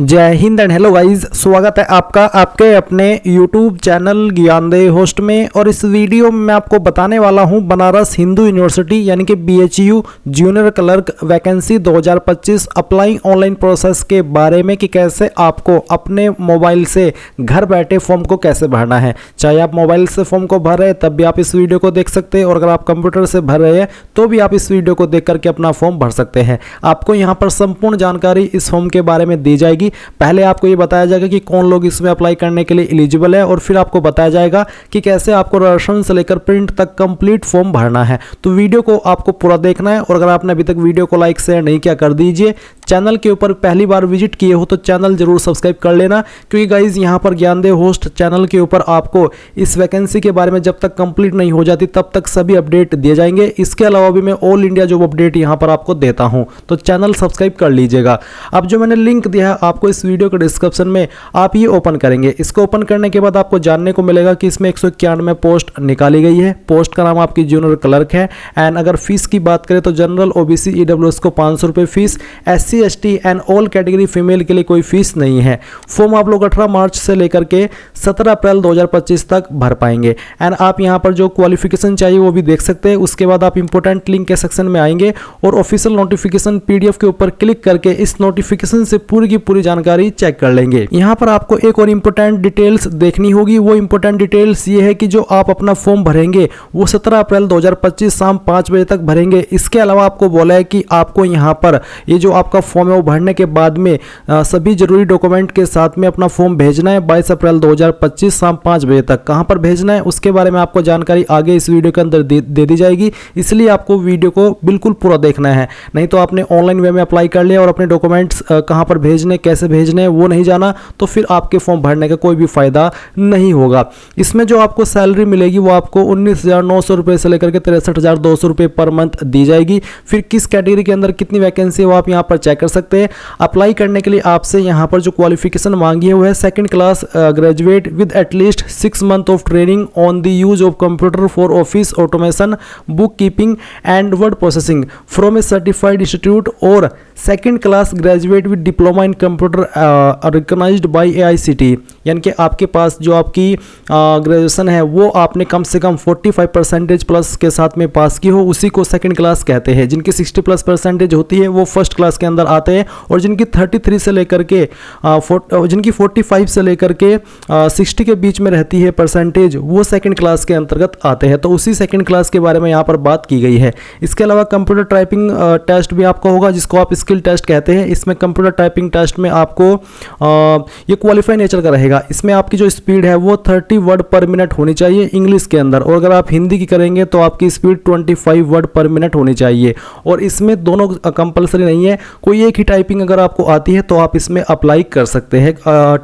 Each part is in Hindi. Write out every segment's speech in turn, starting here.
जय हिंद एंड हेलो गाइस, स्वागत है आपका आपके अपने YouTube चैनल ज्ञानदेह होस्ट में। और इस वीडियो में मैं आपको बताने वाला हूं बनारस हिंदू यूनिवर्सिटी यानी कि BHU junior clerk vacancy 2025 apply online process के बारे में कि कैसे आपको अपने मोबाइल से घर बैठे फॉर्म को कैसे भरना है। चाहे आप मोबाइल से फॉर्म को भर रहे हैं तब भी आप इस वीडियो को देख सकते हैं, और अगर आप कंप्यूटर से भर रहे हैं तो भी आप इस वीडियो को देख करके अपना फॉर्म भर सकते हैं। आपको यहाँ पर संपूर्ण जानकारी इस फॉर्म के बारे में दी जाएगी। पहले आपको ये बताया जाएगा कि कौन लोग इसमें अप्लाई करने के लिए एलिजिबल है, और फिर आपको बताया जाएगा कि कैसे आपको राशन से लेकर प्रिंट तक कंप्लीट फॉर्म भरना है। तो वीडियो को आपको पूरा देखना है, और अगर आपने अभी तक वीडियो को लाइक शेयर नहीं किया कर दीजिए। चैनल के ऊपर पहली बार विजिट किए हो तो चैनल जरूर सब्सक्राइब कर लेना, क्योंकि गाइज यहाँ पर ज्ञानदेह होस्ट चैनल के ऊपर आपको इस वैकेंसी के बारे में जब तक कंप्लीट नहीं हो जाती तब तक सभी अपडेट दिए जाएंगे। इसके अलावा भी मैं ऑल इंडिया जॉब अपडेट यहाँ पर आपको देता हूँ, तो चैनल सब्सक्राइब कर लीजिएगा। अब जो मैंने लिंक दिया है आपको इस वीडियो के डिस्क्रिप्शन में, आप ये ओपन करेंगे। इसको ओपन करने के बाद आपको जानने को मिलेगा कि इसमें 191 पोस्ट निकाली गई है। पोस्ट का नाम आपकी जूनियर क्लर्क है। एंड अगर फीस की बात करें तो जनरल OBC EWS को 500 रुपये fees, SC ST and all category female के लिए कोई फीस नहीं है। फॉर्म आप लोग 18 मार्च से लेकर के 17 अप्रैल 2025 तक भर पाएंगे। एंड आप यहाँ पर जो क्वालिफिकेशन चाहिए वो भी देख सकते हैं। उसके बाद आप इंपॉर्टेंट लिंक के सेक्शन में आएंगे और ऑफिशियल नोटिफिकेशन PDF के ऊपर क्लिक करके इस नोटिफिकेशन से पूरी की पूरी जानकारी चेक कर लेंगे। यहाँ पर आपको एक और इंपॉर्टेंट डिटेल्स देखनी होगी। वो इंपॉर्टेंट डिटेल्स ये है कि जो आप अपना फॉर्म भरेंगे वो 17 अप्रैल 2025 शाम 5 बजे तक भरेंगे। इसके अलावा आपको बोला है कि आपको यहाँ पर ये जो आपका फॉर्म है वो भरने के बाद में सभी जरूरी डॉक्यूमेंट के साथ में अपना फॉर्म भेजना है 22 अप्रैल 2025 शाम 5 बजे तक। कहाँ पर भेजना है उसके बारे में आपको जानकारी आगे इस वीडियो के अंदर दे दी जाएगी, इसलिए आपको वीडियो को बिल्कुल पूरा देखना है। नहीं तो आपने ऑनलाइन वे में अप्लाई कर लिया और अपने डॉक्यूमेंट्स कहाँ पर भेजने कैसे भेजने वो नहीं जाना तो फिर आपके फॉर्म भरने का कोई भी फायदा नहीं होगा। इसमें जो आपको सैलरी मिलेगी वो आपको 19,900 रुपये से लेकर के 63,200 रुपये पर मंथ दी जाएगी। फिर किस कैटेगरी के अंदर कितनी वैकेंसी है वो आप यहाँ पर चेक कर सकते हैं। अप्लाई करने के लिए आपसे यहाँ पर जो क्वालिफिकेशन मांगी है वो है 2nd class graduate with at least 6 month of training on the use of computer for office automation, book keeping and word processing from a certified institute, और 2nd class graduate with diploma in computer recognised by AICT। यानी कि आपके पास जो आपकी ग्रेजुएशन है वो आपने कम से कम 45% प्लस के साथ में पास की हो, उसी को 2nd क्लास कहते हैं। जिनकी 60+ % होती है वो 1st क्लास के अंदर आते हैं, और जिनकी 33 से लेकर के जिनकी 45 से लेकर के 60 के बीच में रहती है परसेंटेज वो 2nd क्लास के अंतर्गत आते हैं। तो उसी 2nd क्लास के बारे में यहाँ पर बात की गई है। इसके अलावा कंप्यूटर टाइपिंग टेस्ट भी आपका होगा, जिसको आप स्किल टेस्ट कहते हैं। इसमें कंप्यूटर टाइपिंग टेस्ट में आपको ये क्वालिफाई नेचर का रहेगा। इसमें आपकी जो स्पीड है वो 30 वर्ड पर मिनट होनी चाहिए इंग्लिश के अंदर, और अगर आप हिंदी की करेंगे तो आपकी स्पीड 25 वर्ड पर मिनट होनी चाहिए। और इसमें दोनों कंपलसरी नहीं है, कोई एक ही टाइपिंग अगर आपको आती है तो आप इसमें अप्लाई कर सकते हैं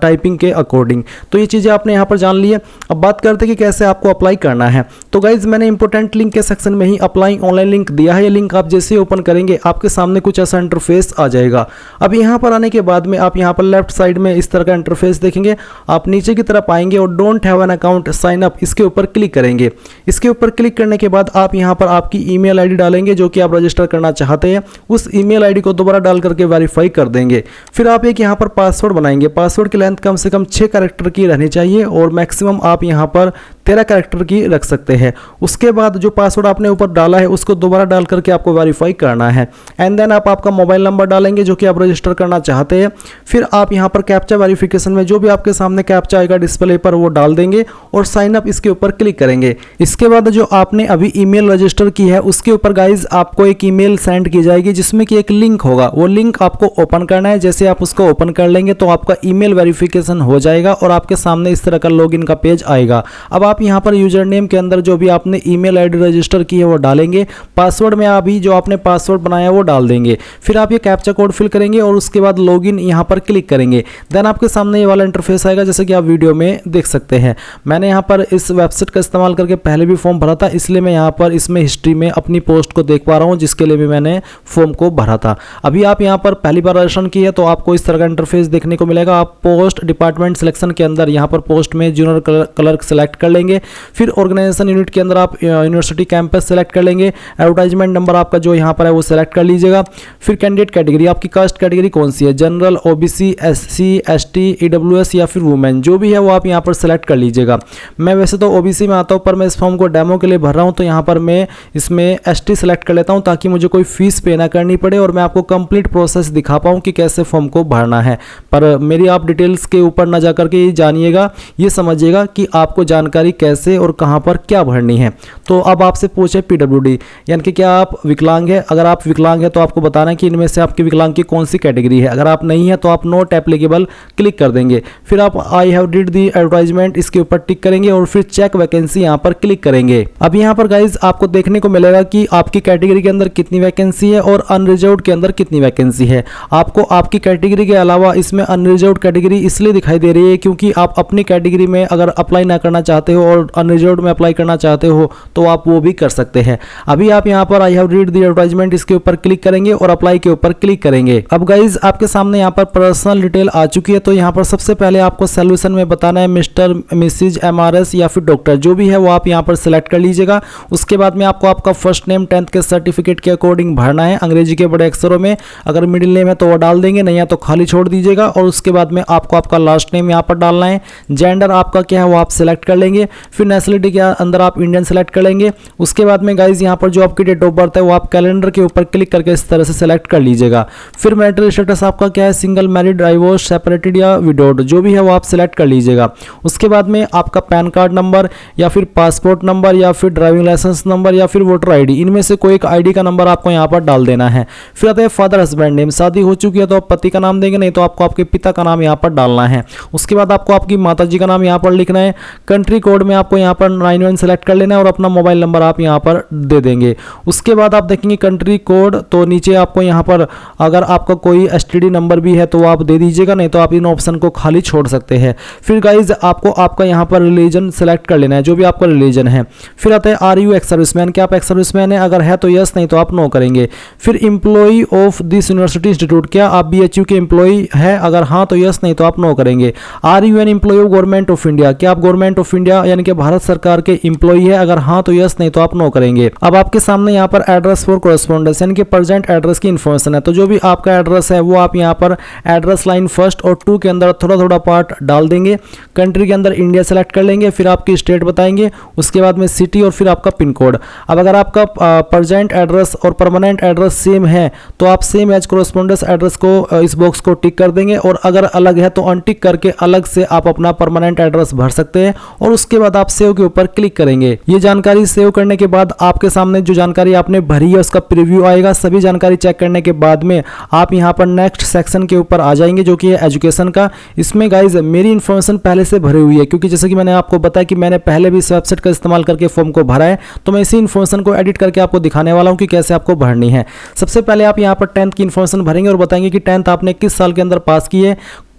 टाइपिंग के अकॉर्डिंग। तो ये चीज़ें आपने यहाँ पर जान ली है। अब बात करते हैं कि कैसे आपको अप्लाई करना है। तो गाइज मैंने इंपॉर्टेंट लिंक के सेक्शन में ही अप्लाई ऑनलाइन लिंक दिया है। ये लिंक आप जैसे ही ओपन करेंगे आपके सामने कुछ ऐसा इंटरफेस आ जाएगा। अब यहाँ पर आने के बाद में आप यहाँ पर लेफ्ट साइड में इस तरह का इंटरफेस देखेंगे। आप नीचे की तरफ आएंगे और don't have an account sign up इसके ऊपर क्लिक करेंगे। इसके ऊपर क्लिक करने के बाद आप यहाँ पर आपकी ईमेल आईडी डालेंगे जो कि आप रजिस्टर करना चाहते हैं। उस ईमेल आईडी को दोबारा डाल करके वेरीफाई कर देंगे। फिर आप एक यहाँ पर पासवर्ड बनाएंगे। पासवर्ड की लेंथ कम से कम 6 कैरेक्टर की रहनी चाहिए, और मैक्सिमम आप यहाँ पर 13 कैरेक्टर की रख सकते हैं। उसके बाद जो पासवर्ड आपने ऊपर डाला है उसको दोबारा डाल करके आपको वेरीफाई करना है। एंड देन आप आपका मोबाइल नंबर डालेंगे जो कि आप रजिस्टर करना चाहते हैं। फिर आप यहाँ पर कैप्चा वेरिफिकेशन में जो भी आपके सामने कैप्चा आएगा डिस्प्ले पर वो डाल देंगे और साइन अप इसके ऊपर क्लिक करेंगे। इसके बाद जो आपने अभी ईमेल रजिस्टर की है उसके ऊपर गाइज आपको एक ईमेल सेंड की जाएगी जिसमें कि एक लिंक होगा। वो लिंक आपको ओपन करना है। जैसे आप उसको ओपन कर लेंगे तो आपका ईमेल वेरिफिकेशन हो जाएगा और आपके सामने इस तरह का लॉगिन का पेज आएगा। अब आप यहाँ पर यूजर नेम के अंदर जो भी आपने ईमेल आईडी रजिस्टर की है वो डालेंगे। पासवर्ड में अभी जो आपने पासवर्ड बनाया वो डाल देंगे। फिर आप ये कैप्चा कोड फिल करेंगे और उसके बाद लॉगिन यहाँ पर क्लिक करेंगे। देन आपके सामने ये वाला इंटरफेस आएगा जैसे कि आप वीडियो में देख सकते हैं। मैंने यहाँ पर इस वेबसाइट का इस्तेमाल करके पहले भी फॉर्म भरा था, इसलिए मैं यहाँ पर इसमें हिस्ट्री में अपनी पोस्ट को देख पा रहा हूँ जिसके लिए भी मैंने फॉर्म को भरा था। अभी आप यहाँ पर पहली बार रजिस्ट्रेशन की है तो आपको इस तरह का इंटरफेस देखने को मिलेगा। आप पोस्ट डिपार्टमेंट सिलेक्शन के अंदर यहाँ पर पोस्ट में जूनियर क्लर्क सेलेक्ट कर लेंगे। लेंगे। फिर ऑर्गेनाइजेशन यूनिट के अंदर आप यूनिवर्सिटी कैंपस सेलेक्ट कर लेंगे। एडवर्टाइजमेंट नंबर आपका जो यहाँ पर है वो सेलेक्ट कर लीजिएगा। फिर कैंडिडेट कैटेगरी, आपकी कास्ट कैटेगरी कौन सी है, general, OBC, SC, ST, EWS या फिर वुमेन, जो भी है वो आप यहाँ पर सेलेक्ट कर लीजिएगा। मैं वैसे तो ओबीसी में आता हूँ, पर मैं इस फॉर्म को डेमो के लिए भर रहा हूँ, तो यहाँ पर मैं इसमें एसटी सेलेक्ट कर लेता हूँ ताकि मुझे कोई फीस पे ना करनी पड़े और मैं आपको कंप्लीट प्रोसेस दिखा पाऊँ कि कैसे फॉर्म को भरना है। पर मेरी आप डिटेल्स के ऊपर ना जा करके ये जानिएगा, ये समझिएगा कि आपको जानकारी कैसे और कहाँ पर क्या भरनी है। तो अब आपसे पूछे पीडब्ल्यूडी यानी कि क्या आप विकलांग है। अगर आप विकलांग है तो आपको बताना है कि इनमें से आपकी विकलांग की कौन सी कैटेगरी है। अगर आप नहीं है तो आप नॉट एप्लीकेबल क्लिक कर देंगे। फिर आप I have read the advertisement इसके ऊपर टिक करेंगे और फिर चेक वैकेंसी यहाँ पर क्लिक करेंगे। अब यहाँ पर गाइज आपको देखने को मिलेगा कि आपकी कैटेगरी के अंदर कितनी वैकेंसी है और अनरिजर्व्ड के अंदर कितनी वैकेंसी है। आपको आपकी कैटेगरी के अलावा इसमें अनरिजर्व्ड कैटेगरी इसलिए दिखाई दे रही है क्योंकि आप अपनी कैटेगरी में अगर अप्लाई ना करना चाहते हो और अनरिजर्व्ड में अप्लाई करना चाहते हो तो आप वो भी कर सकते हैं। अभी आप यहाँ पर I have read the advertisement इसके ऊपर क्लिक करेंगे और अप्लाई के ऊपर क्लिक करेंगे। अब गाइज आपके सामने यहाँ पर पर्सनल डिटेल आ चुकी है। तो यहाँ पर सबसे पहले आपको सॉल्यूशन में बताना है मिस्टर, मिसिज, एमआरएस या फिर डॉक्टर, जो भी है वो आप यहाँ पर सिलेक्ट कर लीजिएगा। उसके बाद में आपको आपका फर्स्ट नेम 10th के सर्टिफिकेट के अकॉर्डिंग भरना है अंग्रेजी के बड़े अक्षरों में। अगर मिडिल नेम है तो वो डाल देंगे, नहीं है तो खाली छोड़ दीजिएगा। और उसके बाद में आपको आपका लास्ट नेम यहाँ पर डालना है। जेंडर आपका क्या है वो आप सिलेक्ट कर लेंगे। फिर नेशनलिटी के अंदर आप इंडियन सेलेक्ट कर लेंगे। उसके बाद में गाइज यहाँ पर जो आपकी डेट ऑफ बर्थ है वो आप कैलेंडर के ऊपर क्लिक करके इस तरह से सेलेक्ट कर लीजिएगा। फिर मैरिटल स्टेटस आपका क्या है, सिंगल, मैरिड, डाइवोर्स, सेपरेटेड या विडोड, जो भी है वो आप सिलेक्ट कर लीजिएगा। उसके बाद में आपका पैन कार्ड नंबर या फिर पासपोर्ट नंबर या फिर ड्राइविंग लाइसेंस नंबर या फिर वोटर आईडी, इनमें से कोई एक आईडी का नंबर आपको यहाँ पर डाल देना है। फिर आता है फादर हस्बैंड नेम, शादी हो चुकी है तो आप पति का नाम देंगे, नहीं तो आपको आपके पिता का नाम यहाँ पर डालना है। उसके बाद आपको आपकी माता जी का नाम यहाँ पर लिखना है। कंट्री कोड में आपको यहाँ पर 91 सेलेक्ट कर लेना है और अपना मोबाइल नंबर आप यहाँ पर दे देंगे। उसके बाद आप देखेंगे कंट्री कोड, तो नीचे आपको यहाँ पर अगर आपका कोई एसटीडी नंबर भी है तो आप दे दीजिएगा, नहीं तो आप इन ऑप्शन को खाली छोड़ सकते हैं। फिर गाइज आपको आपका यहाँ पर रिलीजन सेलेक्ट कर लेना है, जो भी आपका रिलीजन है। फिर आता है आर यू एक्स सर्विसमैन, क्या आप एक्स सर्विसमैन है, अगर है तो यस, नहीं तो आप नो करेंगे। फिर employee of this university institute, क्या आप बीएचयू के एम्प्लॉई है, अगर हाँ तो यस, नहीं तो आप नो करेंगे। Are you an employee of government of India, क्या आप गवर्नमेंट ऑफ इंडिया यानी कि भारत सरकार के एम्प्लॉई है, अगर हाँ तो यस, नहीं तो आप नो करेंगे। अब आपके सामने यहाँ पर एड्रेस फॉर कॉरेस्पॉन्डेंस यानी कि प्रेजेंट एड्रेस की इन्फॉर्मेशन है। तो जो भी आपका एड्रेस है वो आप यहाँ पर एड्रेस लाइन 1 और 2 के अंदर थोड़ा थोड़ा पार्ट डाल देंगे। कंट्री के अंदर इंडिया सेलेक्ट कर लेंगे, फिर आपकी स्टेट बताएंगे, उसके बाद में सिटी और फिर आपका पिन कोड। अब अगर आपका प्रेजेंट एड्रेस और परमानेंट एड्रेस सेम है तो आप सेम एज कॉरेस्पॉन्डेंस एड्रेस को इस बॉक्स को टिक कर देंगे, और अगर अलग है तो अनटिक करके अलग से आप अपना परमानेंट एड्रेस भर सकते हैं। और उसके बाद आप सेव के ऊपर क्लिक करेंगे। ये जानकारी सेव करने के बाद आपके सामने जो जानकारी आपने भरी है उसका प्रीव्यू आएगा। सभी जानकारी चेक करने के बाद में आप यहाँ पर नेक्स्ट सेक्शन के ऊपर आ जाएंगे, जो कि है एजुकेशन का। इसमें गाइज मेरी इन्फॉर्मेशन पहले से भरी हुई है, क्योंकि जैसे कि मैंने आपको बताया कि मैंने पहले भी इस वेबसाइट का इस्तेमाल करके फॉर्म को भरा है, तो मैं इसी इन्फॉर्मेशन को एडिट करके आपको दिखाने वाला हूँ कि कैसे आपको भरनी है। सबसे पहले आप यहाँ पर 10th की इन्फॉर्मेशन भरेंगे और बताएंगे कि 10th आपने किस साल के अंदर पास की है,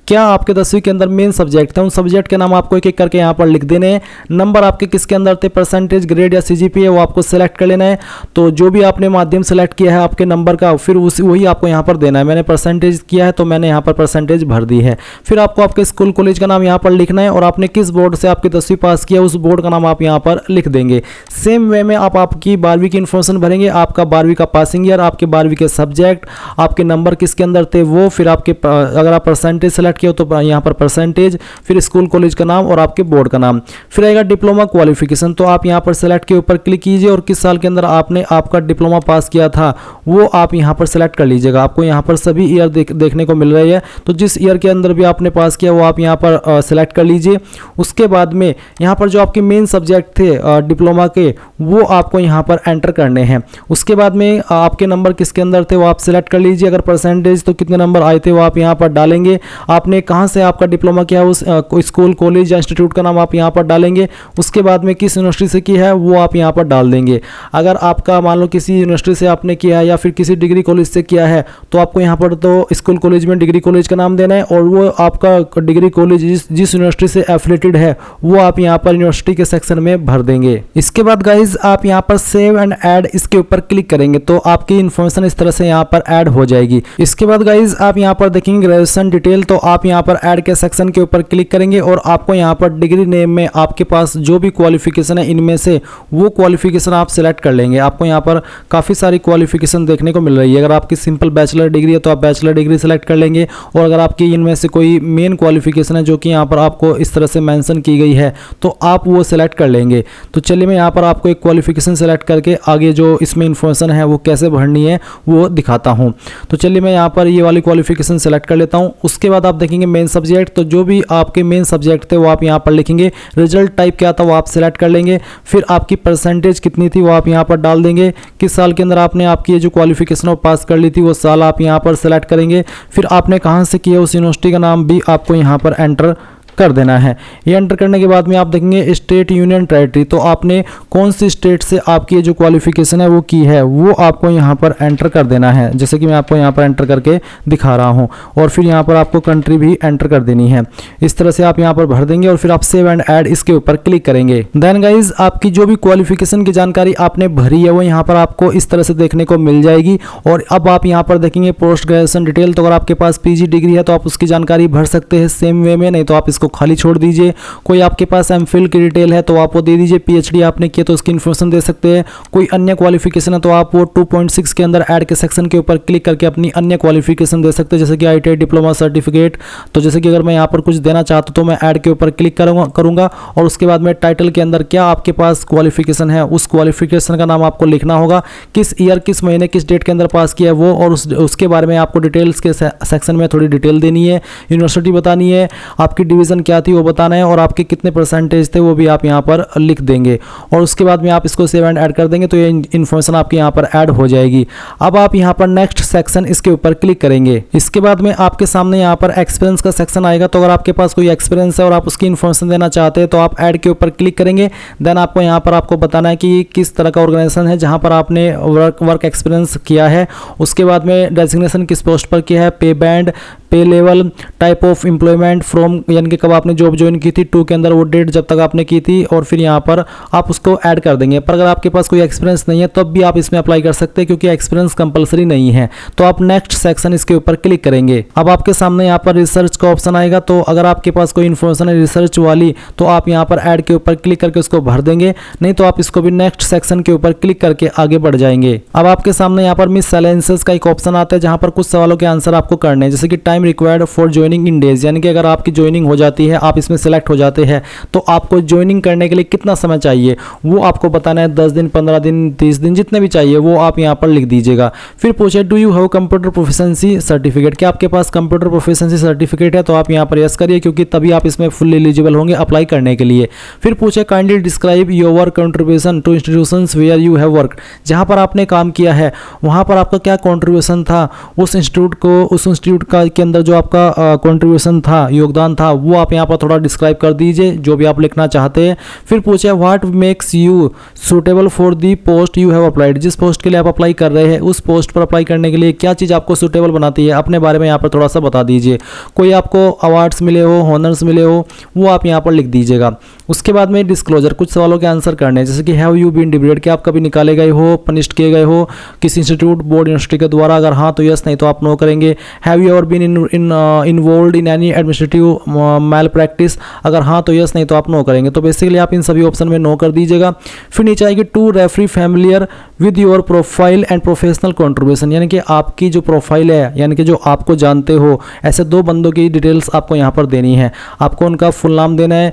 क्या आपके 10वीं के अंदर मेन सब्जेक्ट थे, उन सब्जेक्ट के नाम आपको एक एक करके यहाँ पर लिख देने हैं। नंबर आपके किसके अंदर थे, परसेंटेज, ग्रेड या सीजीपीए, वो आपको सेलेक्ट कर लेना है। तो जो भी आपने माध्यम सेलेक्ट किया है आपके नंबर का, फिर वही आपको यहाँ पर देना है। मैंने परसेंटेज किया है तो मैंने यहाँ पर परसेंटेज भर दी है। फिर आपको आपके स्कूल कॉलेज का नाम यहाँ पर लिखना है, और आपने किस बोर्ड से आपकी 10वीं पास किया उस बोर्ड का नाम आप यहाँ पर लिख देंगे। सेम वे में आप आपकी 12वीं की इन्फॉर्मेशन भरेंगे, आपका 12वीं का पासिंग ईयर, आपके 12वीं के सब्जेक्ट, आपके नंबर किसके अंदर थे वो, फिर आपके अगर आप परसेंटेज सेलेक्ट किया तो यहाँ पर परसेंटेज, फिर स्कूल कॉलेज का नाम और आपके बोर्ड का नाम। फिर आएगा डिप्लोमा क्वालिफिकेशन, तो आप यहाँ पर सेलेक्ट के ऊपर क्लिक कीजिए और किस साल के अंदर आपने आपका डिप्लोमा पास किया था वो आप यहाँ पर सेलेक्ट कर लीजिएगा। आपको यहाँ पर सभी ईयर देखने को मिल रही है, तो जिस ईयर के अंदर भी आपने पास किया वो आप यहाँ पर सेलेक्ट कर लीजिए। उसके बाद में यहाँ पर जो आपके मेन सब्जेक्ट थे डिप्लोमा के वो आपको यहाँ पर एंटर करने हैं। उसके बाद में आपके नंबर किसके अंदर थे वो आप सेलेक्ट कर लीजिए। अगर परसेंटेज तो कितने नंबर आए थे वो आप यहाँ पर डालेंगे। आपने कहाँ से आपका डिप्लोमा किया उस स्कूल कॉलेज या इंस्टीट्यूट का नाम आप यहाँ पर डालेंगे। उसके बाद में किस यूनिवर्सिटी से की है वो आप यहाँ पर डाल देंगे। अगर आपका मान लो किसी यूनिवर्सिटी से आपने किया है या फिर किसी डिग्री कॉलेज से किया है तो आपको यहाँ पर तो स्कूल कॉलेज में डिग्री कॉलेज का नाम देना है, और वो आपका डिग्री कॉलेज जिस यूनिवर्सिटी से एफिलेटेड है वो आप यहाँ पर यूनिवर्सिटी के सेक्शन में भर देंगे। इसके बाद गाइज आप यहाँ पर सेव एंड ऐड इसके ऊपर क्लिक करेंगे तो आपकी इन्फॉर्मेशन इस तरह से यहाँ पर ऐड हो जाएगी। इसके बाद गाइज आप यहाँ पर देखेंगे ग्रेजुएशन डिटेल, तो आप यहाँ पर ऐड के सेक्शन के ऊपर क्लिक करेंगे और आपको यहाँ पर डिग्री नेम में आपके पास जो भी क्वालिफिकेशन है इनमें से वो क्वालिफिकेशन आप सिलेक्ट कर लेंगे। आपको यहाँ पर काफ़ी सारी क्वालिफिकेशन देखने को मिल रही है। अगर आपकी सिंपल बैचलर डिग्री है तो आप बैचलर डिग्री सेलेक्ट कर लेंगे, और अगर आपकी इनमें से कोई मेन क्वालिफिकेशन है जो कि यहाँ पर आपको इस तरह से मेंशन की गई है तो आप वो सिलेक्ट कर लेंगे। तो चलिए मैं यहाँ पर आपको एक क्वालिफिकेशन सेलेक्ट करके आगे जो इसमें इन्फॉर्मेशन है वो कैसे भरनी है वो दिखाता हूँ। तो चलिए मैं यहाँ पर ये वाली क्वालिफिकेशन सेलेक्ट कर लेता हूँ। उसके बाद आप देखेंगे मेन सब्जेक्ट, तो जो भी आपके मेन सब्जेक्ट थे वो आप यहाँ पर लिखेंगे। रिजल्ट टाइप क्या था वो आप सिलेक्ट कर लेंगे। फिर आपकी परसेंटेज कितनी थी वो आप यहाँ पर डाल देंगे। किस साल के अंदर आपने आपकी ये जो क्वालिफिकेशन पास कर ली थी वो साल आप यहाँ पर सेलेक्ट करेंगे। फिर आपने कहाँ से किया उस यूनिवर्सिटी का नाम भी आपको यहाँ पर एंटर कर देना है। ये एंटर करने के बाद में आप देखेंगे स्टेट यूनियन टेरिटरी, तो आपने कौन सी स्टेट से आपकी जो क्वालिफिकेशन है वो की है वो आपको यहाँ पर एंटर कर देना है, जैसे कि मैं आपको यहाँ पर एंटर करके दिखा रहा हूँ। और फिर यहाँ पर आपको कंट्री भी एंटर कर देनी है। इस तरह से आप यहाँ पर भर देंगे और फिर आप सेव एंड ऐड इसके ऊपर क्लिक करेंगे। देन गाइज आपकी जो भी क्वालिफिकेशन की जानकारी आपने भरी है वो यहाँ पर आपको इस तरह से देखने को मिल जाएगी। और अब आप यहाँ पर देखेंगे पोस्ट ग्रेजुएशन डिटेल, तो अगर आपके पास पीजी डिग्री है तो आप उसकी जानकारी भर सकते हैं सेम वे में, नहीं तो आप इसको खाली छोड़ दीजिए। कोई आपके पास एमफिल की डिटेल है तो आप वो दे दीजिए। पीएचडी आपने किया तो उसकी इन्फॉर्मेशन दे सकते हैं। कोई अन्य क्वालिफिकेशन है तो आप वो 2.6 के अंदर ऐड के सेक्शन के ऊपर क्लिक करके अपनी अन्य क्वालिफिकेशन दे सकते हैं, जैसे कि आईटीआई डिप्लोमा सर्टिफिकेट। तो जैसे कि अगर मैं यहाँ पर कुछ देना चाहता हूँ तो मैं ऐड के ऊपर क्लिक करूंगा और उसके बाद में टाइटल के अंदर क्या आपके पास क्वालिफिकेशन है उस क्वालिफिकेशन का नाम आपको लिखना होगा, किस ईयर किस महीने किस डेट के अंदर पास किया है वो, और उसके बारे में आपको डिटेल्स के सेक्शन में थोड़ी डिटेल देनी है। यूनिवर्सिटी बतानी है, आपकी डिवीजन क्या थी वो बताना है, और आपके कितने परसेंटेज थे वो भी आप यहाँ पर लिख देंगे। और उसके बाद में आप इसको सेव एंड ऐड कर देंगे तो ये इन्फॉर्मेशन आपके यहाँ पर ऐड हो जाएगी। अब आप यहाँ पर नेक्स्ट सेक्शन इसके ऊपर क्लिक करेंगे। इसके बाद में आपके सामने यहाँ पर एक्सपीरियंस का सेक्शन आएगा। तो अगर आपके पास कोई एक्सपीरियंस है और आप उसकी इन्फॉर्मेशन देना चाहते हैं तो आप ऐड के ऊपर क्लिक करेंगे। देन आपको यहाँ पर आपको बताना है कि किस तरह का ऑर्गेनाइजेशन है जहाँ पर आपने वर्क एक्सपीरियंस किया है। उसके बाद में डेजिग्नेशन किस पोस्ट पर किया है, पे बैंड, पे level, type of employment, from यानी कि कब आपने जॉब ज्वाइन की थी, 2 के अंदर वो डेट जब तक आपने की थी, और फिर यहाँ पर आप उसको ऐड कर देंगे। पर अगर आपके पास कोई एक्सपीरियंस नहीं है तब भी आप इसमें अप्लाई कर सकते हैं क्योंकि एक्सपीरियंस कंपलसरी नहीं है। तो आप नेक्स्ट सेक्शन इसके ऊपर क्लिक करेंगे। अब आपके सामने यहाँ पर रिसर्च का ऑप्शन आएगा। तो अगर आपके पास कोई इन्फॉर्मेशन है रिसर्च वाली तो आप यहाँ पर ऐड के ऊपर क्लिक करके उसको भर देंगे, नहीं तो आप इसको भी नेक्स्ट सेक्शन के ऊपर क्लिक करके आगे बढ़ जाएंगे। अब आपके सामने यहाँ पर मिससेलेनियस का एक ऑप्शन आता है जहाँ पर कुछ सवालों के आंसर आपको करने हैं, जैसे कि time required for joining in days, यानी कि अगर आपकी ज्वाइनिंग हो जाती है, आप इसमें सेलेक्ट हो जाते हैं तो आपको ज्वाइनिंग करने के लिए कितना समय चाहिए वो आपको बताना है। 10 दिन, 15 दिन, 30 दिन, जितने भी चाहिए वो आप यहाँ पर लिख दीजिएगा। फिर पूछे do you have computer proficiency certificate, क्या आपके पास कंप्यूटर प्रोफिशिएंसी सर्टिफिकेट है, तो आप यहाँ पर यस करिए क्योंकि तभी आप इसमें फुल एलिजिबल होंगे अप्लाई करने के लिए। फिर पूछे kindly describe your contribution to institutions where you have work, जहाँ पर आपने काम किया है वहाँ पर आपका क्या कंट्रीब्यूशन था उस इंस्टीट्यूट का के अंदर जो आपका कंट्रीब्यूशन था, योगदान था, वो आप यहाँ पर थोड़ा डिस्क्राइब कर दीजिए जो भी आप लिखना चाहते हैं। फिर पूछे what makes you suitable for the post you have applied, जिस पोस्ट के लिए आप अप्लाई कर रहे हैं उस पोस्ट पर अप्लाई करने के लिए क्या चीज़ आपको सुटेबल बनाती है, अपने बारे में यहाँ पर थोड़ा सा बता दीजिए। कोई आपको अवार्ड्स मिले हो, हॉनर्स मिले हो, वो आप यहाँ पर लिख दीजिएगा। उसके बाद में डिस्क्लोजर, कुछ सवालों के आंसर करने, जैसे कि हैव यू बीन डिबेटेड, क्या आप कभी निकाले गए हो, पनिश्ड किए गए हो किसी इंस्टीट्यूट, बोर्ड, यूनिवर्सिटी के द्वारा, अगर हाँ तो यस, नहीं तो आप नो करेंगे। Have you ever been involved in any administrative malpractice, अगर हाँ तो यस, नहीं तो आप नो करेंगे। तो बेसिकली आप इन सभी ऑप्शन में नो कर दीजिएगा। फिर नीचे आएगी two referee familiar with your profile and professional contribution, यानी कि आपकी जो प्रोफाइल है, यानी कि जो आपको जानते हो ऐसे 2 बंदों की डिटेल्स आपको यहाँ पर देनी है। आपको उनका फुल नाम देना है,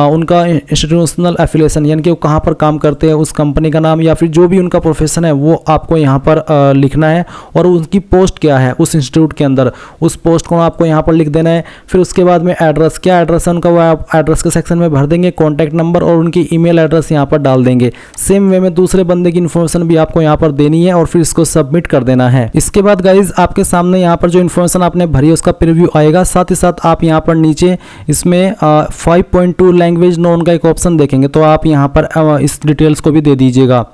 उनका इंस्टीट्यूशनल एफिलिएशन यानी कि वो कहाँ पर काम करते हैं, उस कंपनी का नाम या फिर जो भी उनका प्रोफेशन है वो आपको यहाँ पर लिखना है, और उनकी पोस्ट क्या है उस इंस्टीट्यूट के अंदर, उस पोस्ट को आपको यहाँ पर लिख देना है। फिर उसके बाद में एड्रेस, क्या एड्रेस है उनका वो आप एड्रेस के सेक्शन में भर देंगे, कॉन्टैक्ट नंबर और उनकी ईमेल एड्रेस यहाँ पर डाल देंगे। सेम वे में दूसरे बंदे की इन्फॉर्मेशन भी आपको यहाँ पर देनी है और फिर इसको सबमिट कर देना है। इसके बाद गाइज आपके सामने यहाँ पर जो इन्फॉर्मेशन आपने भरी है उसका प्रीव्यू आएगा। साथ ही साथ आप यहाँ पर नीचे इसमें 5.2 लैंग्वेज नोन का एक ऑप्शन देखेंगे, तो आप यहाँ पर इस डिटेल्स को भी दे दीजिएगा।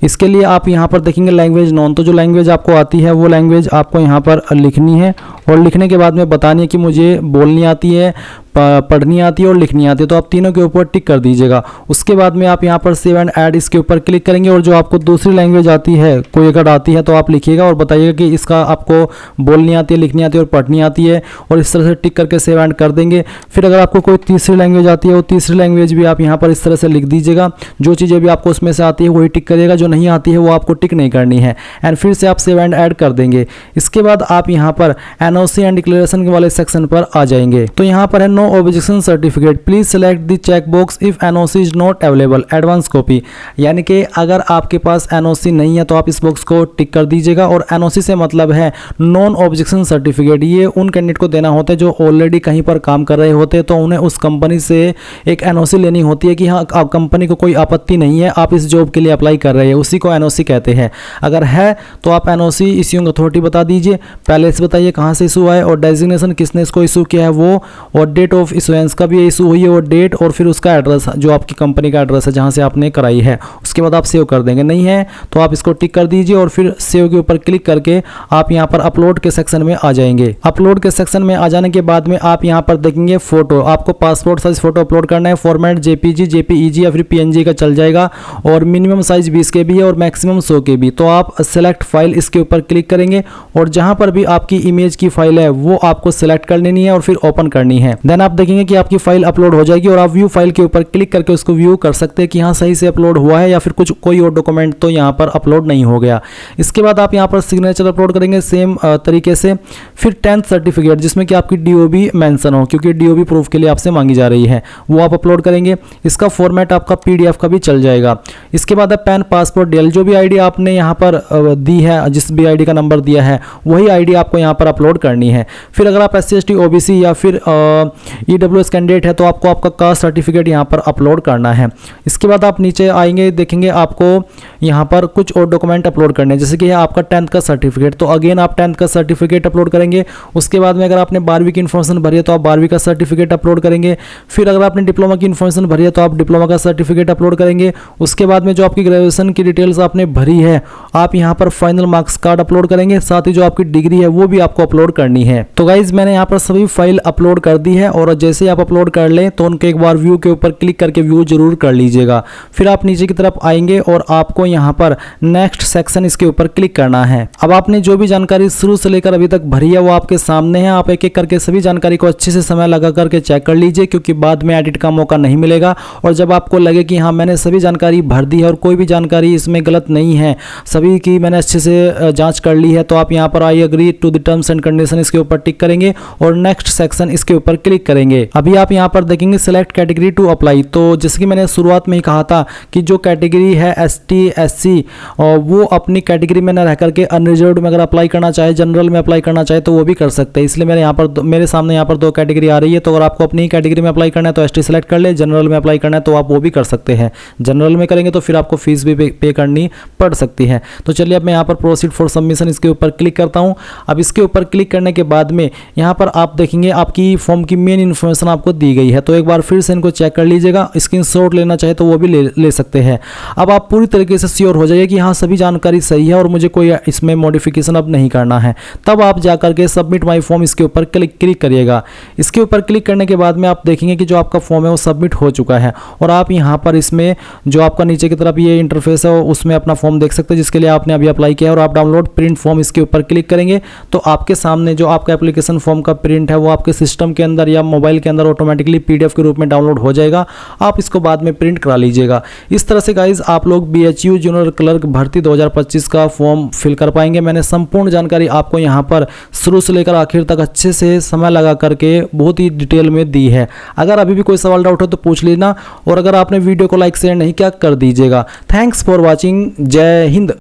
इसके लिए आप यहाँ पर देखेंगे लैंग्वेज नॉन, तो जो लैंग्वेज आपको आती है वो लैंग्वेज आपको यहाँ पर लिखनी है और लिखने के बाद में बतानी है कि मुझे बोलनी आती है, पढ़नी आती है और लिखनी आती है, तो आप तीनों के ऊपर टिक कर दीजिएगा। उसके बाद में आप यहाँ पर सेव एंड ऐड इसके ऊपर क्लिक करेंगे और जो आपको दूसरी लैंग्वेज आती है, कोई अगर आती है तो आप लिखिएगा और बताइएगा कि इसका आपको बोलनी आती है, लिखनी आती है और पढ़नी आती है, और इस तरह से टिक करके सेव एंड कर देंगे। फिर अगर आपको कोई तीसरी लैंग्वेज आती है, वो तीसरी लैंग्वेज भी आप यहाँ पर इस तरह से लिख दीजिएगा। जो चीज़ें भी आपको उसमें से आती है वही टिक करिएगा, जो नहीं आती है वो आपको टिक नहीं करनी है। एंड फिर से आप सेव एंड ऐड कर देंगे। इसके बाद आप यहाँ पर एनओसी एंड डिक्लेरेशन वाले सेक्शन पर आ जाएंगे। तो यहाँ पर है no objection certificate, please select the check box if NOC is not available, advance copy. यानी कि अगर आपके पास एनओसी नहीं है तो आप इस बॉक्स को टिक कर दीजिएगा। और एनओसी से मतलब है नॉन ऑब्जेक्शन सर्टिफिकेट। ये उन कैंडिडेट को देना होता है जो ऑलरेडी कहीं पर काम कर रहे होते हैं, तो उन्हें उस कंपनी से एक एनओसी लेनी होती है कि हाँ कंपनी को कोई आपत्ति नहीं है, आप इस जॉब के लिए अप्लाई कर रहे हैं, उसी को एनओसी कहते हैं। अगर है तो आप एनओसी इश्यूइंग अथॉरिटी बता दीजिए, पहले से बताइए कहाँ से इशू है और डेजिग्नेशन किसने इसको इशू किया है वो, और डेट ऑफ इशुएंस का भी इशू हुई है और डेट, और फिर उसका एड्रेस जो आपकी कंपनी का एड्रेस है जहाँ से आपने कराई है। उसके बाद आप सेव कर देंगे। नहीं है तो आप इसको टिक कर दीजिए और फिर सेव के ऊपर क्लिक करके आप यहाँ पर अपलोड के सेक्शन में आ जाएंगे। अपलोड के सेक्शन में आ जाने के बाद में आप यहाँ पर देखेंगे फोटो, आपको पासपोर्ट साइज फोटो अपलोड करना है। फॉर्मेट जेपीजी, जेपीईजी या फिर पीएनजी का चल जाएगा, और मिनिमम साइज 20 KB है और मैक्सिमम 100 KB। तो आप सेलेक्ट फाइल इसके ऊपर क्लिक करेंगे और जहां पर भी आपकी इमेज की फाइल है वो आपको सेलेक्ट कर लेनी है और फिर ओपन करनी है। देन आप देखेंगे कि आपकी फाइल अपलोड हो जाएगी और आप व्यू फाइल के ऊपर क्लिक करके उसको व्यू कर सकते हैं कि हाँ सही से अपलोड हुआ है या फिर कुछ कोई और डॉक्यूमेंट तो यहाँ पर अपलोड नहीं हो गया। इसके बाद आप यहाँ पर सिग्नेचर अपलोड करेंगे सेम तरीके से। फिर 10th सर्टिफिकेट जिसमें कि आपकी डीओबी मेंशन हो, क्योंकि डीओबी प्रूफ के लिए आपसे मांगी जा रही है, वो आप अपलोड करेंगे। इसका फॉर्मेट आपका पीडीएफ का भी चल जाएगा। इसके बाद पैन, पासपोर्ट डिटेल, जो भी आईडी आपने यहाँ पर दी है, जिस भी आईडी का नंबर दिया है वही आईडी आपको यहाँ पर अपलोड करनी है। फिर अगर आप SC ST OBC या फिर EWS कैंडिडेट है तो आपको आपका कास्ट सर्टिफिकेट यहाँ पर अपलोड करना है। इसके बाद आप नीचे आएंगे, देखेंगे आपको यहाँ पर कुछ और डॉक्यूमेंट अपलोड करने हैं, जैसे कि आपका 10th का सर्टिफिकेट, तो अगेन आप 10th का सर्टिफिकेट अपलोड करेंगे। उसके बाद में अगर आपने 12वीं की इन्फॉर्मेशन भरी है तो आप 12वीं का सर्टिफिकेट अपलोड करेंगे। फिर अगर आपने डिप्लोमा की इन्फॉर्मेशन भरी है तो आप डिप्लोमा का सर्टिफिकेट अपलोड करेंगे। उसके बाद में जो आपकी ग्रेजुएशन की डिटेल्स आपने भरी है आप यहाँ पर फाइनल मार्क्स कार्ड अपलोड करेंगे, साथ ही जो आपकी डिग्री है वो भी आपको अपलोड करनी है। तो गाइज मैंने यहाँ पर सभी फाइल अपलोड कर दी है, और जैसे आप अपलोड कर लें तो उनके एक बार व्यू के ऊपर क्लिक करके व्यू जरूर कर लीजिएगा। फिर आप नीचे की तरफ आएंगे और आपको यहाँ पर नेक्स्ट सेक्शन इसके ऊपर क्लिक करना है। अब आपने जो भी जानकारी शुरू से लेकर अभी तक भरी है वो आपके सामने है। आप एक एक करके सभी जानकारी को अच्छे से समय लगा करके चेक कर लीजिए, क्योंकि बाद में एडिट का मौका नहीं मिलेगा। और जब आपको लगे कि हाँ मैंने सभी जानकारी भर दी है और कोई भी जानकारी इसमें गलत नहीं है, सभी की मैंने अच्छे से जांच कर ली है, तो आप यहाँ पर I agree to the terms and condition इसके ऊपर टिक करेंगे और नेक्स्ट सेक्शन इसके ऊपर क्लिक करेंगे। अभी आप यहाँ पर देखेंगे सिलेक्ट कैटेगरी टू अप्लाई। तो जैसे कि मैंने शुरुआत में ही कहा था कि जो कैटेगरी है ST SC और वो अपनी कैटेगरी में न रह करके अनरिजर्व्ड में अगर अप्लाई करना चाहे, जनरल में अप्लाई करना चाहे तो वो भी कर सकते हैं। इसलिए मेरे सामने यहाँ पर 2 कैटेगरी आ रही है। तो अगर आपको अपनी कैटेगरी में अप्लाई करना है तो ST सेलेक्ट कर ले, जनरल में अप्लाई करना है तो आप वो भी कर सकते हैं। जनरल में करेंगे तो फिर आपको फीस भी पे करनी पड़ सकती है। तो चलिए अब मैं यहाँ पर प्रोसीड फॉर सबमिशन इसके ऊपर क्लिक करता हूँ। अब इसके ऊपर क्लिक करने के बाद में यहाँ पर आप देखेंगे आपकी फॉर्म की मेन इन्फॉर्मेशन आपको दी गई है। तो एक बार फिर से इनको चेक कर लीजिएगा, स्क्रीनशॉट लेना चाहे तो वो भी ले सकते हैं। अब आप पूरी तरीके से श्योर हो जाइए कि हाँ सभी जानकारी सही है और मुझे कोई इसमें मॉडिफिकेशन अब नहीं करना है, तब आप जा करके सबमिट माई फॉर्म इसके ऊपर क्लिक करिएगा। इसके ऊपर क्लिक करने के बाद में आप देखेंगे कि जो आपका फॉर्म है वो सबमिट हो चुका है, और आप यहाँ पर इसमें जो आपका नीचे की तरफ ये इंटरफेस है उसमें अपना फॉर्म देख सकते हैं जिसके लिए आपने अभी अप्लाई किया है। और आप डाउनलोड प्रिंट फॉर्म इसके ऊपर क्लिक करेंगे तो आपके सामने जो आपका एप्लीकेशन फॉर्म का प्रिंट है वो आपके सिस्टम के अंदर या मोबाइल के अंदर ऑटोमेटिकली PDF के रूप में डाउनलोड हो जाएगा। आप इसको बाद में प्रिंट करा लीजिएगा। इस तरह से गाइज आप लोग BHU जूनियर क्लर्क भर्ती 2025 का फॉर्म फिल कर पाएंगे। मैंने संपूर्ण जानकारी आपको यहाँ पर शुरू से लेकर आखिर तक अच्छे से समय लगा करके बहुत ही डिटेल में दी है। अगर अभी भी कोई सवाल डाउट हो तो पूछ लेना, और अगर आपने वीडियो को लाइक शेयर नहीं किया कर दीजिएगा। Thanks for watching. जय हिंद।